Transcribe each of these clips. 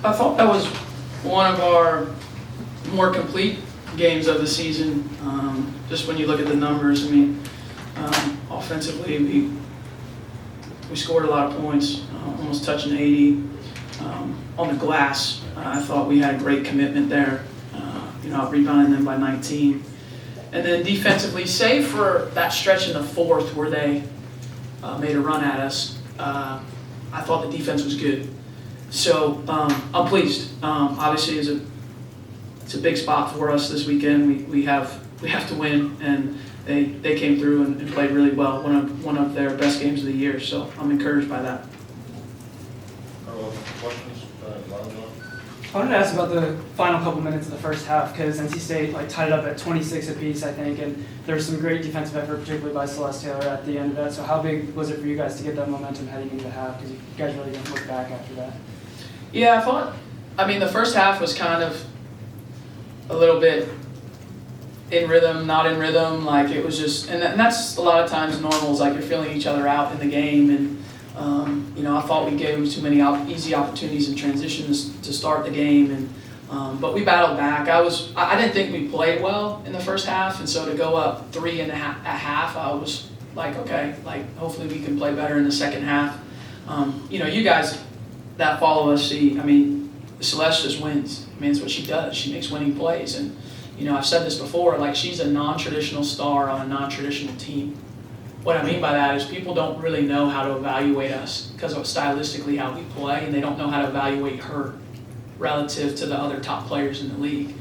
I thought that was one of our more complete games of the season. Just when you look at the numbers, I mean, offensively, we scored a lot of points, almost touching 80. On the glass, I thought we had a great commitment there, rebounding them by 19. And then defensively, save for that stretch in the fourth where they made a run at us, I thought the defense was good. So I'm pleased. Obviously, it's a big spot for us this weekend. We have to win, and they came through and played really well. One of their best games of the year. So I'm encouraged by that. Questions? I wanted to ask about the final couple minutes of the first half, because NC State tied it up at 26 apiece, I think, and there was some great defensive effort, particularly by Celeste Taylor at the end of that. So how big was it for you guys to get that momentum heading into the half? Because you guys really didn't look back after that. Yeah, the first half was kind of a little bit in rhythm, not in rhythm. Like it was just, and that's a lot of times normal. Is like you're feeling each other out in the game, and I thought we gave them too many easy opportunities and transitions to start the game, and but we battled back. I didn't think we played well in the first half, and so to go up 3 at half, I was like, okay, hopefully we can play better in the second half. You guys that follow us see, Celeste just wins. It's what she does. She makes winning plays, and I've said this before, she's a non-traditional star on a non-traditional team. What I mean by that is people don't really know how to evaluate us because of stylistically how we play, and they don't know how to evaluate her relative to the other top players in the league.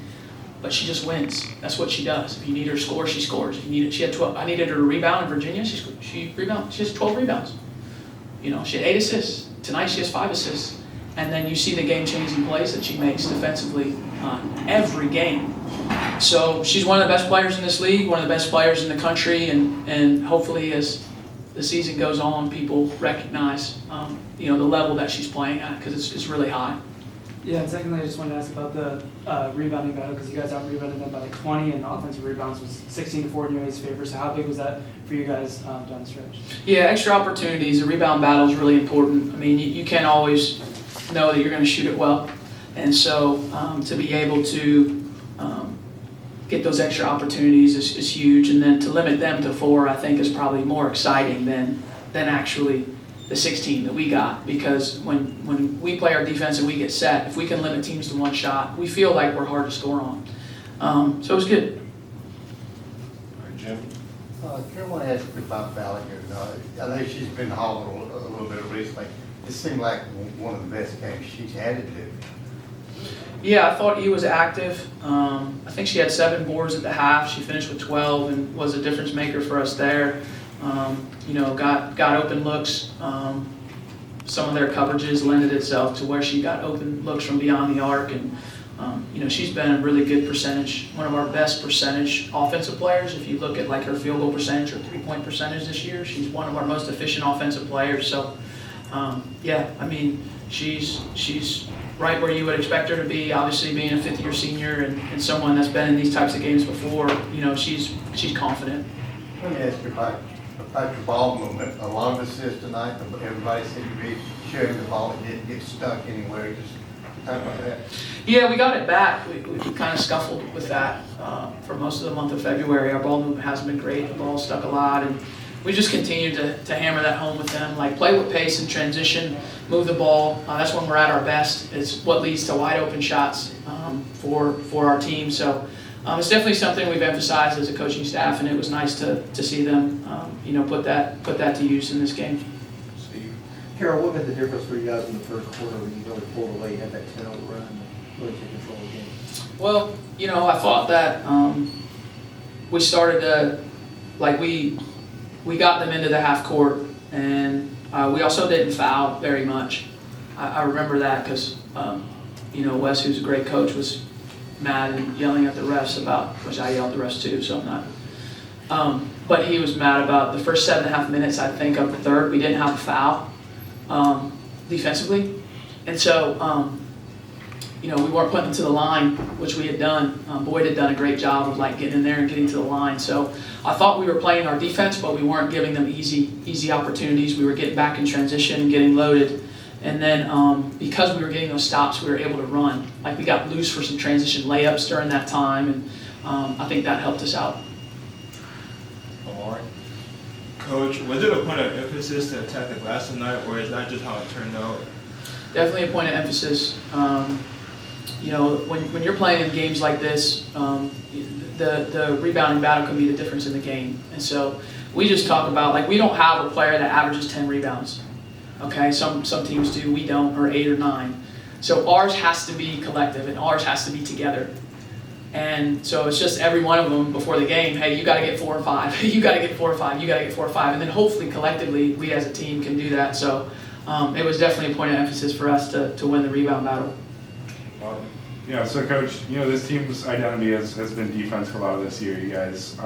But she just wins. That's what she does. If you need her to score, she scores. She had 12. I needed her to rebound in Virginia. She rebounded. She has 12 rebounds. She had 8 assists. Tonight she has 5 assists. And then you see the game-changing plays that she makes defensively every game. So she's one of the best players in this league, one of the best players in the country, and hopefully as the season goes on, people recognize the level that she's playing at, because it's really high. Yeah, and secondly, I just wanted to ask about the rebounding battle, because you guys out-rebounded them by 20, and offensive rebounds was 16-4 in your guys' favor. So how big was that for you guys down the stretch? Yeah, extra opportunities. The rebound battle is really important. You can't always know that you're going to shoot it well, and so to be able to get those extra opportunities is huge, and then to limit them to 4, I think, is probably more exciting than actually the 16 that we got, because when we play our defense and we get set, if we can limit teams to 1 shot, we feel like we're hard to score on. So it was good. All right, Jim? I want to ask you about Gallagher. I know she's been hauling a little bit recently. It seemed like one of the best games she's had to do. Yeah, I thought he was active. I think she had 7 boards at the half. She finished with 12 and was a difference maker for us there. Got open looks. Some of their coverages lended itself to where she got open looks from beyond the arc, and she's been a really good percentage, one of our best percentage offensive players. If you look at her field goal percentage or 3-point percentage this year, she's one of our most efficient offensive players. So she's right where you would expect her to be. Obviously, being a 5th-year senior and someone that's been in these types of games before, she's confident. Let me ask you about your ball movement. A lot of assists tonight. Everybody seemed to be sharing the ball. It didn't get stuck anywhere. Just talk about that. Yeah, we got it back. We kind of scuffled with that for most of the month of February. Our ball movement hasn't been great. The ball stuck a lot, and we just continued to hammer that home with them. Play with pace and transition, move the ball. That's when we're at our best. It's what leads to wide open shots for our team. So it's definitely something we've emphasized as a coaching staff, and it was nice to see them put that to use in this game. Steve? Kara, what made the difference for you guys in the first quarter when you really pulled away, had that 10-0 run, and really took control of the game? Well, I thought that we started to, we got them into the half court, and we also didn't foul very much. I remember that because, Wes, who's a great coach, was mad and yelling at the refs about, which I yelled at the refs too, so I'm not. But he was mad about the first 7.5 minutes, I think, of the third. We didn't have a foul defensively. And so, we weren't putting them to the line, which we had done. Boyd had done a great job of getting in there and getting to the line. So I thought we were playing our defense, but we weren't giving them easy opportunities. We were getting back in transition and getting loaded. And then because we were getting those stops, we were able to run. Like we got loose for some transition layups during that time, and I think that helped us out. Omari? Coach, was it a point of emphasis to attack the glass tonight, or is that just how it turned out? Definitely a point of emphasis. You know, when you're playing in games like this, the rebounding battle can be the difference in the game. And so we just talk about, like, we don't have a player that averages 10 rebounds. Okay, some teams do, we don't, or 8 or 9. So ours has to be collective, and ours has to be together. And so it's just every one of them before the game, hey, you got to get 4 or 5, you got to get 4 or 5, you got to get 4 or 5. And then hopefully collectively, we as a team can do that. So it was definitely a point of emphasis for us to win the rebound battle. Yeah, so Coach, you know, this team's identity has been defense for a lot of this year, you guys.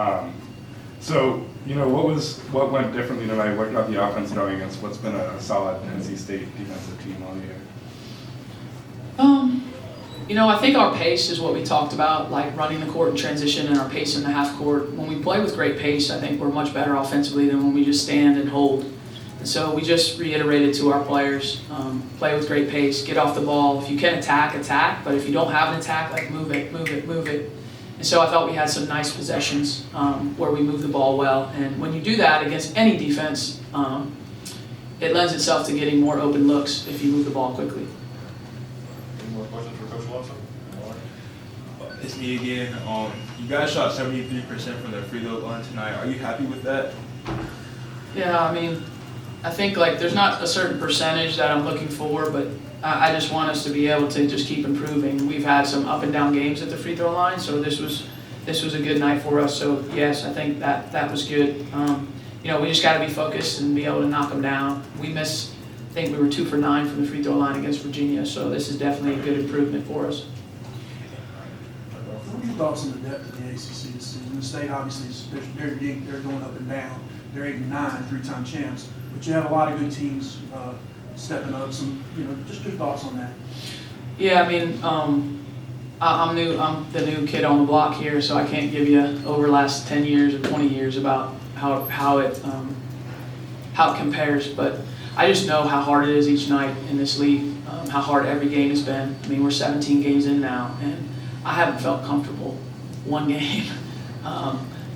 So, you know, what went differently tonight? What got the offense going against what's been a solid NC State defensive team all year? You know, I think our pace is what we talked about, like running the court in transition and our pace in the half court. When we play with great pace, I think we're much better offensively than when we just stand and hold. And so we just reiterated to our players, play with great pace, get off the ball. If you can attack, attack. But if you don't have an attack, like move it, move it, move it. And so I thought we had some nice possessions where we moved the ball well. And when you do that against any defense, it lends itself to getting more open looks if you move the ball quickly. Any more questions for Coach Lawson? Omari? It's me again. You guys shot 73% from the free throw line tonight. Are you happy with that? Yeah, I mean, I think like there's not a certain percentage that I'm looking for, but I just want us to be able to just keep improving. We've had some up and down games at the free throw line, so this was a good night for us. So yes, I think that was good. You know, we just got to be focused and be able to knock them down. I think we were 2 for 9 from the free throw line against Virginia, so this is definitely a good improvement for us. What are your thoughts on the depth of the ACC this season? The state obviously they're deep, they're going up and down. They're 8 and 9, 3-time champs, but you have a lot of good teams stepping up. Some, you know, just your thoughts on that. Yeah, I mean, I'm new. I'm the new kid on the block here, so I can't give you over the last 10 years or 20 years about how it compares. But I just know how hard it is each night in this league. How hard every game has been. I mean, we're 17 games in now, and I haven't felt comfortable one game.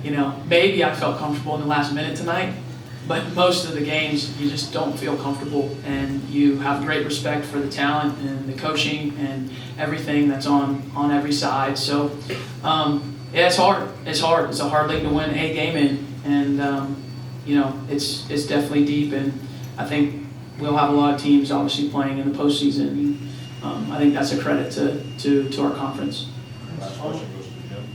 You know, maybe I felt comfortable in the last minute tonight, but most of the games you just don't feel comfortable, and you have great respect for the talent and the coaching and everything that's on every side. So, yeah, it's hard. It's hard. It's a hard league to win a game in, and you know, it's definitely deep, and I think we'll have a lot of teams obviously playing in the postseason. I think that's a credit to our conference. Last question goes to Jim.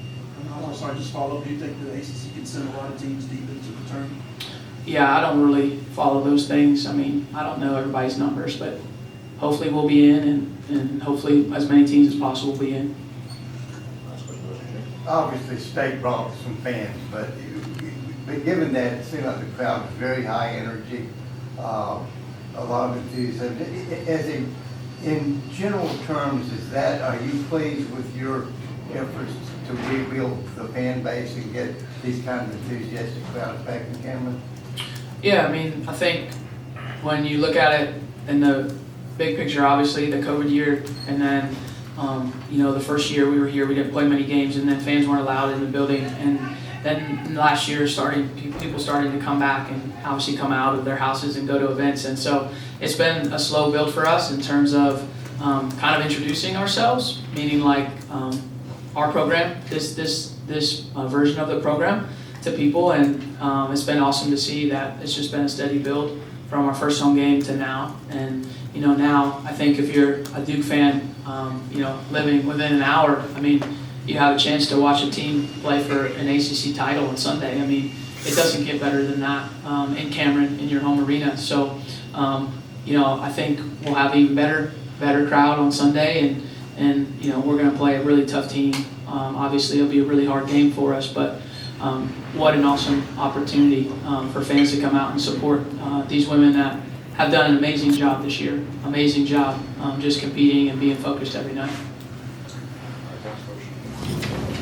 I'm sorry, just follow up. Do you think the ACC can send a lot of teams deep into the tournament? Yeah, I don't really follow those things. I mean, I don't know everybody's numbers, but hopefully we'll be in, and hopefully as many teams as possible will be in. Last question goes to Jim. Obviously, state brought some fans, but given that, it seemed like the crowd was very high energy, a lot of enthusiasm. In general terms, are you pleased with your efforts to rebuild the fan base and get these kind of enthusiastic crowds back in Cameron? Yeah, I mean, I think when you look at it in the big picture, obviously the COVID year, and then you know, the first year we were here, we didn't play many games, and then fans weren't allowed in the building, and then last year people starting to come back and obviously come out of their houses and go to events, and so it's been a slow build for us in terms of kind of introducing ourselves, meaning like our program, this version of the program to people, and it's been awesome to see that it's just been a steady build from our first home game to now. And you know, now I think if you're a Duke fan, you know, living within an hour, I mean, you have a chance to watch a team play for an ACC title on Sunday. I mean, it doesn't get better than that in Cameron, in your home arena. So, you know, I think we'll have an even better crowd on Sunday, and you know, we're going to play a really tough team. Obviously, it'll be a really hard game for us, but what an awesome opportunity for fans to come out and support these women that have done an amazing job this year. Amazing job just competing and being focused every night.